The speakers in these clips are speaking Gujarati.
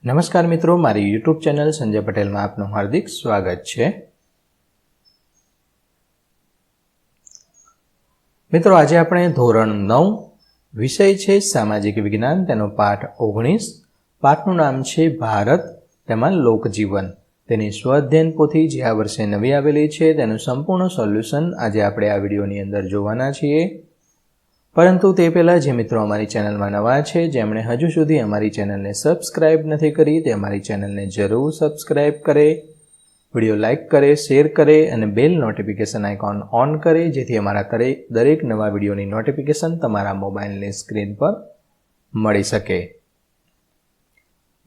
નમસ્કાર મિત્રો, મારી યુટ્યુબ ચેનલ સંજય પટેલમાં આપનું હાર્દિક સ્વાગત છે। મિત્રો, આજે આપણે ધોરણ 9 વિષય છે સામાજિક વિજ્ઞાન, તેનો પાઠ 19। પાઠનું નામ છે ભારત, તેમાં લોકજીવન। તેની સ્વઅધ્યયન પોથી જે આ વર્ષે નવી આવેલી છે તેનું સંપૂર્ણ સોલ્યુશન આજે આપણે આ વિડીયોની અંદર જોવાના છીએ। પરંતુ તે પહેલાં જે મિત્રો અમારી ચેનલમાં નવા છે, જેમણે હજુ સુધી અમારી ચેનલને સબસ્ક્રાઇબ નથી કરી, તે અમારી ચેનલને જરૂર સબસ્ક્રાઇબ કરે, વિડીયો લાઇક કરે, શેર કરે અને બેલ નોટિફિકેશન આઇકોન ઓન કરે, જેથી અમારા દરેક નવા વિડીયોની નોટિફિકેશન તમારા મોબાઈલની સ્ક્રીન પર મળી શકે।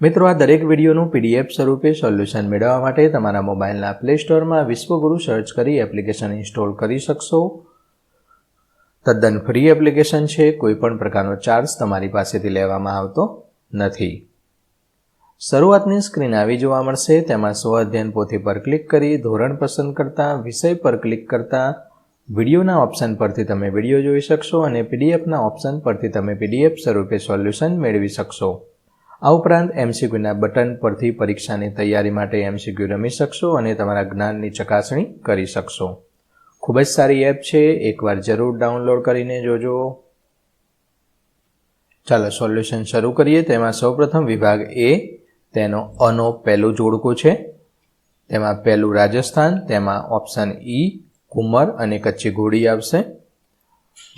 મિત્રો, આ દરેક વિડીયોનું PDF સ્વરૂપે સોલ્યુશન મેળવવા માટે તમારા મોબાઈલના પ્લે સ્ટોરમાં વિશ્વગુરુ સર્ચ કરી એપ્લિકેશન ઇન્સ્ટોલ કરી શકશો। તદ્દન ફ્રી એપ્લિકેશન છે, કોઈપણ પ્રકારનો ચાર્જ તમારી પાસેથી લેવામાં આવતો નથી। શરૂઆતની સ્ક્રીન આવી જોવા મળશે, તેમાં સ્વઅધ્યયન પોથી પર ક્લિક કરી ધોરણ પસંદ કરતા, વિષય પર ક્લિક કરતા વિડીયોના ઓપ્શન પરથી તમે વિડીયો જોઈ શકશો અને PDFના ઓપ્શન પરથી તમે PDF સ્વરૂપે સોલ્યુશન મેળવી શકશો। આ ઉપરાંત MCQના બટન પરથી પરીક્ષાની તૈયારી માટે MCQ રમી શકશો અને તમારા જ્ઞાનની ચકાસણી કરી શકશો। ખૂબ જ સારી એપ છે, એકવાર જરૂર ડાઉનલોડ કરીને જોજો। ચાલો સોલ્યુશન શરૂ કરીએ। તેમાં સૌપ્રથમ વિભાગ A, તેનો અનો પહેલું જોડકું છે। તેમાં પહેલું રાજસ્થાન, તેમાં ઓપ્શન E કુંમર અને કચ્છી ઘોડી આવશે।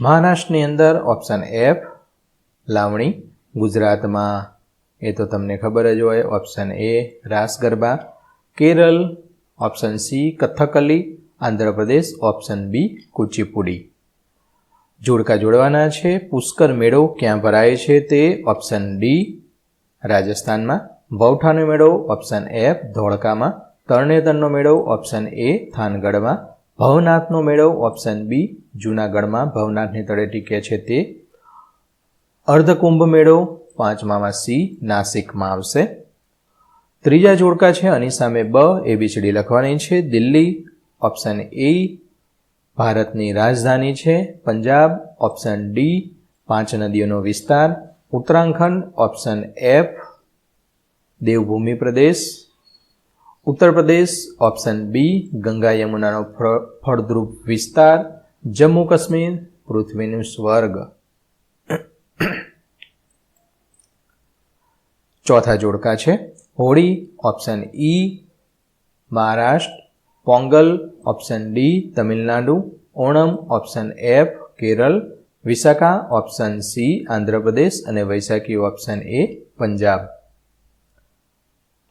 મહારાષ્ટ્રની અંદર ઓપ્શન F લાવણી, ગુજરાતમાં એ તો તમને ખબર જ હોય, option A raas garba, Kerala option C Kathakali, Andhra Pradesh option B Kuchipudi. જોડકા જોડવાના છે। પુષ્કર મેળો ક્યાં ભરાય છે? તે ઓપ્શન D રાજસ્થાનમાં, વૌઠાનો મેળો ઓપ્શન F ધોળકામાં, તરણેતરનો મેળો ઓપ્શન A થાનગઢમાં, ભવનાથનો મેળો ઓપ્શન B જૂનાગઢમાં, ભવનાથની તળેટી કે છે તે, અર્ધકુંભ મેળો પાંચમામાં C નાસિકમાં આવશે। ત્રીજા જોડકા છે, આની સામે બ ABCD લખવાની છે। દિલ્હી ઓપ્શન A ભારતની રાજધાની છે। પંજાબ ઓપ્શન D 5 નદીઓનો વિસ્તાર, ઉત્તરાખંડ ઓપ્શન F દેવભૂમિ પ્રદેશ, ઉત્તર પ્રદેશ ઓપ્શન B ગંગા યમુનાનો ફળદ્રુપ વિસ્તાર, જમ્મુ કાશ્મીર પૃથ્વીનું સ્વર્ગ। ચોથા જોડકા છે, Holi option E Maharashtra, Pongal option D Tamil Nadu, Onam option F Kerala, Vishakha option C Andhra Pradesh અને વૈશાખી ઓપ્શન A પંજાબ।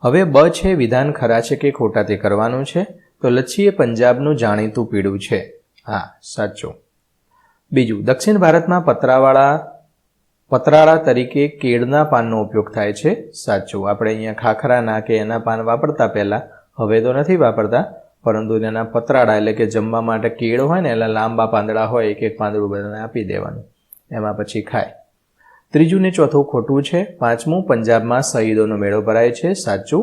હવે બ છે, વિધાન ખરા છે કે ખોટા તે કરવાનું છે। તો લચ્છી એ પંજાબનું જાણીતું પીળું છે, હા સાચું। બીજું, દક્ષિણ ભારતમાં પતરાળા તરીકે કેળના પાનનો ઉપયોગ થાય છે, સાચું। આપણે અહીંયા ખાખરાના કે એના પાન વાપરતા પહેલા, હવે તો નથી વાપરતા, પરંતુ તેના પતરાળા એટલે કે જમવા માટે કેળ હોય ને, એટલે લાંબા પાંદડા હોય, એક એક પાંદડું બધાને આપી દેવાનું, એમાં પછી ખાય। ત્રીજું ને ચોથું ખોટું છે। પાંચમું, પંજાબમાં શહીદોનો મેળો ભરાય છે, સાચું।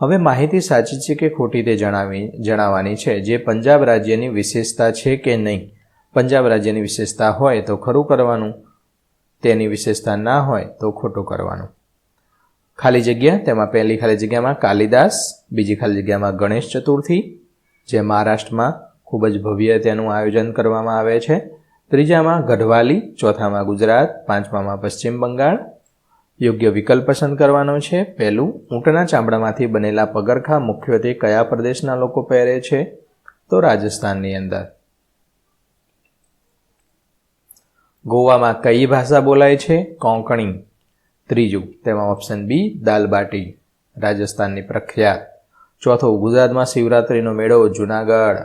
હવે માહિતી સાચી છે કે ખોટી તે જણાવવાની છે। જે પંજાબ રાજ્યની વિશેષતા છે કે નહીં? પંજાબ રાજ્યની વિશેષતા હોય તો ખરું કરવાનું, તેની વિશેષતા ના હોય તો ખોટું કરવાનું। ખાલી જગ્યા, તેમાં પહેલી ખાલી જગ્યામાં કાલિદાસ, બીજી ખાલી જગ્યામાં ગણેશ ચતુર્થી, જે મહારાષ્ટ્રમાં ખૂબ જ ભવ્ય તેનું આયોજન કરવામાં આવે છે। ત્રીજામાં ગઢવાલી, ચોથામાં ગુજરાત, પાંચમામાં પશ્ચિમ બંગાળ। યોગ્ય વિકલ્પ પસંદ કરવાનો છે। પહેલું, ઊંટના ચામડામાંથી બનેલા પગરખા મુખ્યત્વે કયા પ્રદેશના લોકો પહેરે છે? તો રાજસ્થાનની અંદર। ગોવામાં કઈ ભાષા બોલાય છે? કોંકણી। ત્રીજું, તેમાં ઓપ્શન B દાલબાટી, રાજસ્થાનની પ્રખ્યાત। ચોથું, ગુજરાતમાં શિવરાત્રિનો મેળો, જૂનાગઢ।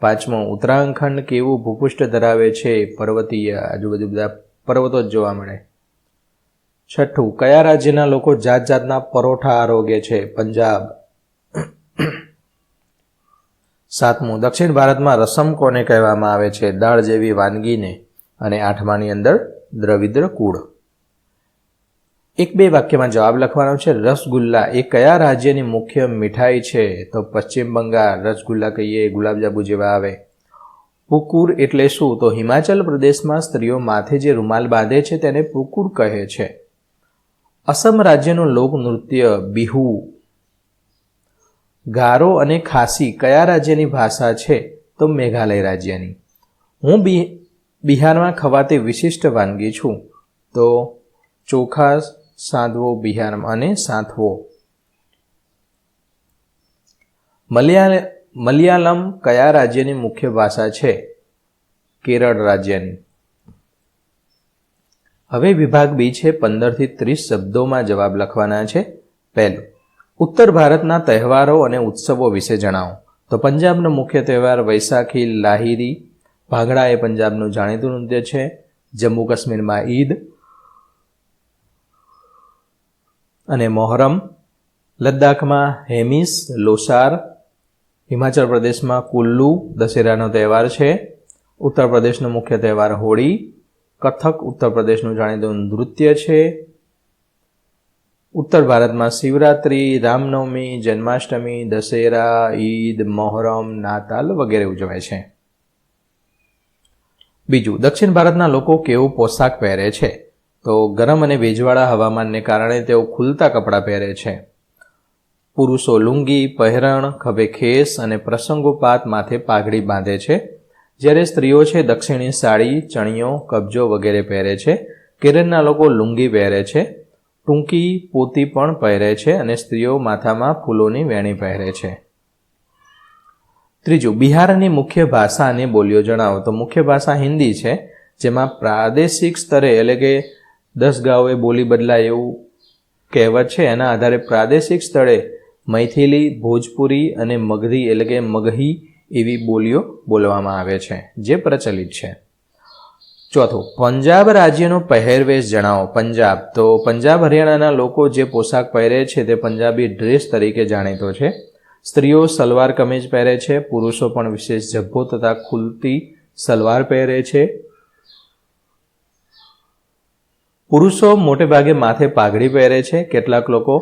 પાંચમું, ઉત્તરાખંડ કેવું ભૂપૃષ્ઠ ધરાવે છે? પર્વતીય, આજુબાજુ બધા પર્વતો જ જોવા મળે। છઠ્ઠું, કયા રાજ્યના લોકો જાત જાતના પરોઠા આરોગે છે? પંજાબ। સાતમું, દક્ષિણ ભારતમાં રસમ કોને કહેવામાં આવે છે? દાળ જેવી વાનગીને। અને આઠમાની અંદર દ્રવિડ કુળ। એક બે વાક્યમાં જવાબ લખવાનો છે। રસગુલ્લા એ કયા રાજ્યની મુખ્ય મીઠાઈ છે? તો પશ્ચિમ બંગાળ, રસગુલ્લા કહીએ ગુલાબજાંબુ જેવા આવે। પુકુર એટલે શું? તો હિમાચલ પ્રદેશમાં સ્ત્રીઓ માથે જે રૂમાલ બાંધે છે તેને પુકુર કહે છે। અસમ રાજ્યનું લોકનૃત્ય બિહુ. ગારો અને ખાસી કયા રાજ્યની ભાષા છે? તો મેઘાલય રાજ્યની. હું બિહારમાં ખવાતી વિશિષ્ટ વાનગી છું. તો ચોખા સાંધવો બિહારમાં અને સાંથવો. મલયાલમ કયા રાજ્યની મુખ્ય ભાષા છે? કેરળ રાજ્યની. હવે વિભાગ બી છે. 15 થી 30 શબ્દોમાં જવાબ લખવાના છે. પહેલું, ઉત્તર ભારતના તહેવારો અને ઉત્સવો વિશે જણાવો. તો પંજાબનો મુખ્ય તહેવાર વૈશાખી, લાહિરી. ભાંગડા એ પંજાબનું જાણીતું નૃત્ય છે. જમ્મુ કાશ્મીરમાં ઈદ અને મોહરમ. લદ્દાખમાં હેમિસ, લોસાર. હિમાચલ પ્રદેશમાં કુલ્લુ દશેરાનો તહેવાર છે. ઉત્તર પ્રદેશનો મુખ્ય તહેવાર હોળી. કથક ઉત્તર પ્રદેશનું જાણીતું નૃત્ય છે. ઉત્તર ભારતમાં શિવરાત્રી, રામનવમી, જન્માષ્ટમી, દશેરા, ઈદ, મોહરમ, નાતાલ વગેરે ઉજવાય છે. બીજું, દક્ષિણ ભારતના લોકો કેવો પોશાક પહેરે છે? તો ગરમ અને ભેજવાળા હવામાનને કારણે તેઓ ખુલતા કપડાં પહેરે છે. પુરુષો લુંગી, પહેરણ, ખભે ખેસ અને પ્રસંગોપાત માથે પાઘડી બાંધે છે. જ્યારે સ્ત્રીઓ છે દક્ષિણી સાડી, ચણિયો, કબજો વગેરે પહેરે છે. કેરળના લોકો લુંગી પહેરે છે. ટૂંકી પોતી પણ પહેરે છે અને સ્ત્રીઓ માથામાં ફૂલોની વેણી પહેરે છે. ત્રીજું, બિહારની મુખ્ય ભાષા અને બોલીઓ જણાવો. તો મુખ્ય ભાષા હિન્દી છે, જેમાં પ્રાદેશિક સ્તરે એટલે કે 10 ગાંવે બોલી બદલાય એવું કહેવત છે. એના આધારે પ્રાદેશિક સ્થળે મૈથિલી, ભોજપુરી અને મગધી એટલે કે મગહી એવી બોલીઓ બોલવામાં આવે છે, જે પ્રચલિત છે. ચોથું, પંજાબ રાજ્યનો પહેરવેશ જણાવો. પંજાબ, તો પંજાબ હરિયાણાના લોકો જે પોશાક પહેરે છે તે પંજાબી ડ્રેસ તરીકે જાણીતો છે. સ્ત્રીઓ સલવાર કમીજ પહેરે છે. પુરુષો પણ વિશેષ જબ્બો તથા ખુલતી સલવાર પહેરે છે. પુરુષો મોટે ભાગે માથે પાઘડી પહેરે છે. કેટલાક લોકો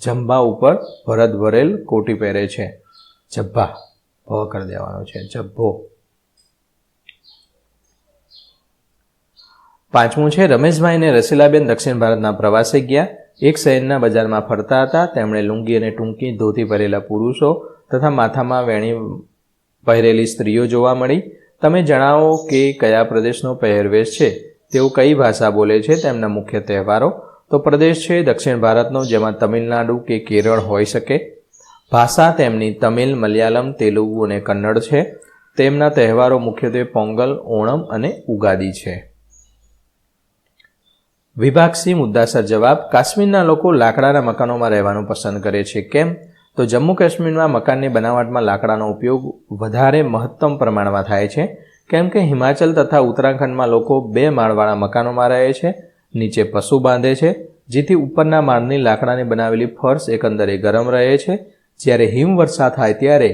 જંભા ઉપર ભરત ભરેલ કોટી પહેરે છે. જબ્બા ભ કરી દેવાનો છે, જબ્બો. પાંચમું છે, રમેશભાઈ અને રસીલાબેન દક્ષિણ ભારતના પ્રવાસે ગયા. એક શહેરના બજારમાં ફરતા હતા. તેમણે લુંગી અને ટૂંકી ધોતી પહેરેલા પુરુષો તથા માથામાં વેણી પહેરેલી સ્ત્રીઓ જોવા મળી. તમે જણાવો કે કયા પ્રદેશનો પહેરવેશ છે, તેઓ કઈ ભાષા બોલે છે, તેમના મુખ્ય તહેવારો. તો પ્રદેશ છે દક્ષિણ ભારતનો, જેમાં તમિલનાડુ કે કેરળ હોઈ શકે. ભાષા તેમની તમિલ, મલયાલમ, તેલુગુ અને કન્નડ છે. તેમના તહેવારો મુખ્યત્વે પોંગલ, ઓણમ અને ઉગાદી છે. વિભાગ સી મુદ્દાસર જવાબ. કાશ્મીરના લોકો લાકડાના મકાનોમાં રહેવાનું પસંદ કરે છે. કેમ? તો જમ્મુ કાશ્મીરમાં મકાનની બનાવટમાં લાકડાનો ઉપયોગ વધારે મહત્તમ પ્રમાણમાં થાય છે. કેમ કે હિમાચલ તથા ઉત્તરાખંડમાં લોકો 2 માળવાળા મકાનોમાં રહે છે. નીચે પશુ બાંધે છે, જેથી ઉપરના માળની લાકડાની બનાવેલી ફર્શ એકંદરે ગરમ રહે છે. જ્યારે હિમવર્ષા થાય ત્યારે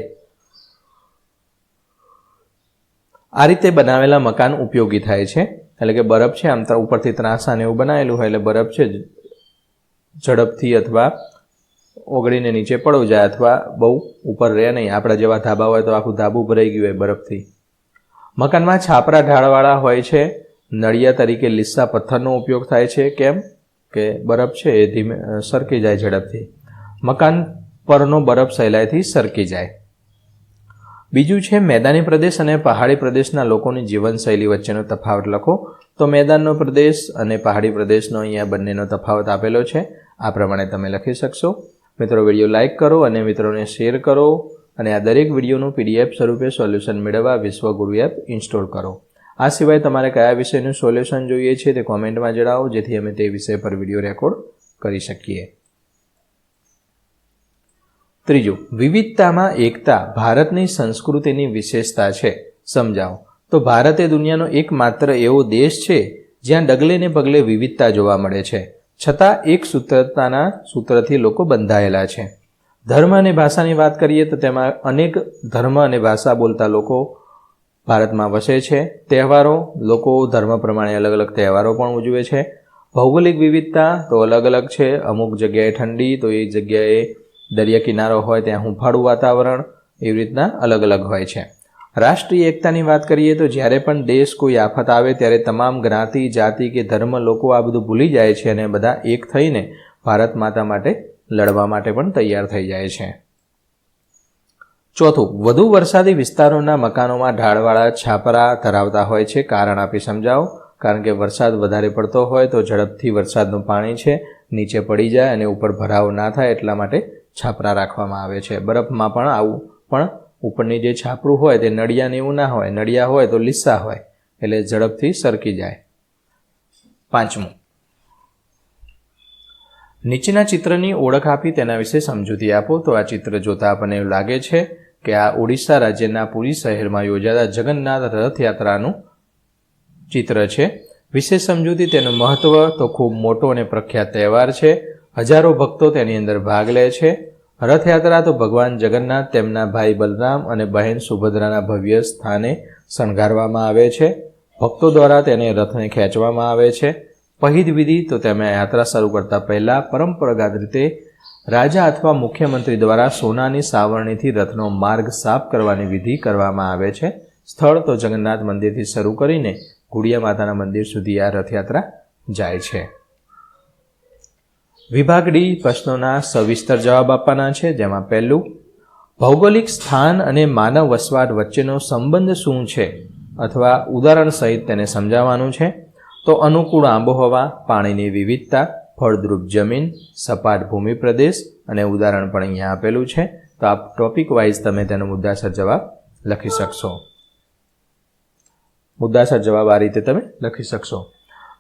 આ રીતે બનાવેલા મકાન ઉપયોગી થાય છે. એટલે કે બરફ છે, આમ ઉપરથી ત્રાંસાને એવું બનાવેલું હોય એટલે બરફ છે ઝડપથી અથવા ઓગળીને નીચે પડો જાય અથવા બહુ ઉપર રહે નહીં. આપણા જેવા ધાબા હોય તો આખું ધાબું ભરાઈ ગયું હોય બરફથી. મકાનમાં છાપરા ઢાળવાળા હોય છે. નળિયા તરીકે લીસા પથ્થરનો ઉપયોગ થાય છે. કેમ કે બરફ છે એ ધીમે સરકી જાય ઝડપથી. મકાન પરનો બરફ સહેલાઈથી સરકી જાય. બીજું છે, મેદાની પ્રદેશ અને પહાડી પ્રદેશના લોકોની જીવનશૈલી વચ્ચેનો તફાવત લખો. તો મેદાનનો પ્રદેશ અને પહાડી પ્રદેશનો અહીંયા બંનેનો તફાવત આપેલો છે. આ પ્રમાણે તમે લખી શકશો. મિત્રો, વિડીયો લાઇક કરો અને મિત્રોને શેર કરો અને આ દરેક વિડીયોનું PDF સ્વરૂપે સોલ્યુશન મેળવવા વિશ્વગુરુ એપ ઇન્સ્ટોલ કરો. આ સિવાય તમારે કયા વિષયનું સોલ્યુશન જોઈએ છે તે કોમેન્ટમાં જણાવો, જેથી અમે તે વિષય પર વિડીયો રેકોર્ડ કરી શકીએ. ત્રીજું, વિવિધતામાં એકતા ભારતની સંસ્કૃતિની વિશેષતા છે. સમજાવો. તો ભારત એ દુનિયાનો એકમાત્ર એવો દેશ છે જ્યાં ડગલે ને પગલે વિવિધતા જોવા મળે છે, છતાં એક સૂત્રતાના સૂત્રથી લોકો બંધાયેલા છે. ધર્મ અને ભાષાની વાત કરીએ તો તેમાં અનેક ધર્મ અને ભાષા બોલતા લોકો ભારતમાં વસે છે. તહેવારો, લોકો ધર્મ પ્રમાણે અલગ અલગ તહેવારો પણ ઉજવે છે. ભૌગોલિક વિવિધતા તો અલગ અલગ છે. અમુક જગ્યાએ ઠંડી તો એક જગ્યાએ દરિયા કિનારો હોય ત્યાં હુંફાળું વાતાવરણ, એવી રીતના અલગ અલગ હોય છે. રાષ્ટ્રીય એકતાની વાત કરીએ તો જ્યારે પણ દેશ કોઈ આફત આવે ત્યારે તમામ જ્ઞાતિ, જાતિ કે ધર્મ લોકો આ બધું ભૂલી જાય છે અને બધા એક થઈને ભારત માતા માટે લડવા માટે પણ તૈયાર થઈ જાય છે. ચોથું, વધુ વરસાદી વિસ્તારોના મકાનોમાં ઢાળવાળા છાપરા ધરાવતા હોય છે. કારણ આપી સમજાવો. કારણ કે વરસાદ વધારે પડતો હોય તો ઝડપથી વરસાદનું પાણી છે નીચે પડી જાય અને ઉપર ભરાવ ના થાય એટલા માટે છાપરા રાખવામાં આવે છે. બરફમાં પણ આવું પણ ઉપરની જે છાપરું હોય તે નળિયાને એવું ના હોય. નળિયા હોય તો લીસા હોય એટલે ઝડપથી સરકી જાય. પાંચમું, નીચેના ચિત્રની ઓળખ આપી તેના વિશે સમજૂતી આપો. તો આ ચિત્ર જોતા આપણને એવું લાગે છે કે આ ઓડિશા રાજ્યના પુરી શહેરમાં યોજાતા જગન્નાથ રથયાત્રાનું ચિત્ર છે. વિશેષ સમજૂતી, તેનું મહત્વ તો ખૂબ મોટો અને પ્રખ્યાત તહેવાર છે. હજારો ભક્તો તેની અંદર ભાગ લે છે. રથયાત્રા તો ભગવાન જગન્નાથ, તેમના ભાઈ બલરામ અને બહેન સુભદ્રાના ભવ્ય સ્થાને શણગારવામાં આવે છે. ભક્તો દ્વારા તેને રથને ખેંચવામાં આવે છે. પહિદ વિધિ, તો તેમાં યાત્રા શરૂ કરતા પહેલા પરંપરાગત રીતે રાજા અથવા મુખ્યમંત્રી દ્વારા સોનાની સાવરણીથી રથનો માર્ગ સાફ કરવાની વિધિ કરવામાં આવે છે. સ્થળ તો જગન્નાથ મંદિરથી શરૂ કરીને ગુડિયા માતાના મંદિર સુધી આ રથયાત્રા જાય છે. વિભાગ ડી પ્રશ્નોના સવિસ્તર જવાબ આપવાના છે. જેમાં પહેલું, ભૌગોલિક સ્થાન અને માનવ વસવાટ વચ્ચેનો સંબંધ શું છે અથવા ઉદાહરણ સહિત તેને સમજાવવાનું છે. તો અનુકૂળ આબોહવા, પાણીની વિવિધતા, ફળદ્રુપ જમીન, સપાટ ભૂમિ પ્રદેશ અને ઉદાહરણ પણ અહીંયા આપેલું છે. તો આ ટોપિક વાઇઝ તમે તેનો મુદ્દાસર જવાબ લખી શકશો. મુદ્દાસર જવાબ આ રીતે તમે લખી શકશો.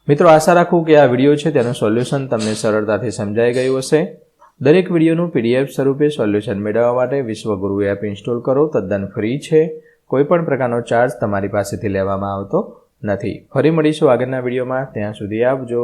મિત્રો, આશા રાખું કે આ વિડીયો છે તેનું સોલ્યુશન તમને સરળતાથી સમજાઈ ગયું હશે. દરેક વિડીયોનું PDF સ્વરૂપે સોલ્યુશન મેળવવા માટે વિશ્વગુરુ એપ ઇન્સ્ટોલ કરો. તદ્દન ફ્રી છે. કોઈપણ પ્રકારનો ચાર્જ તમારી પાસેથી લેવામાં આવતો નથી. ફરી મળીશું આગળના વિડીયોમાં. ત્યાં સુધી આવજો.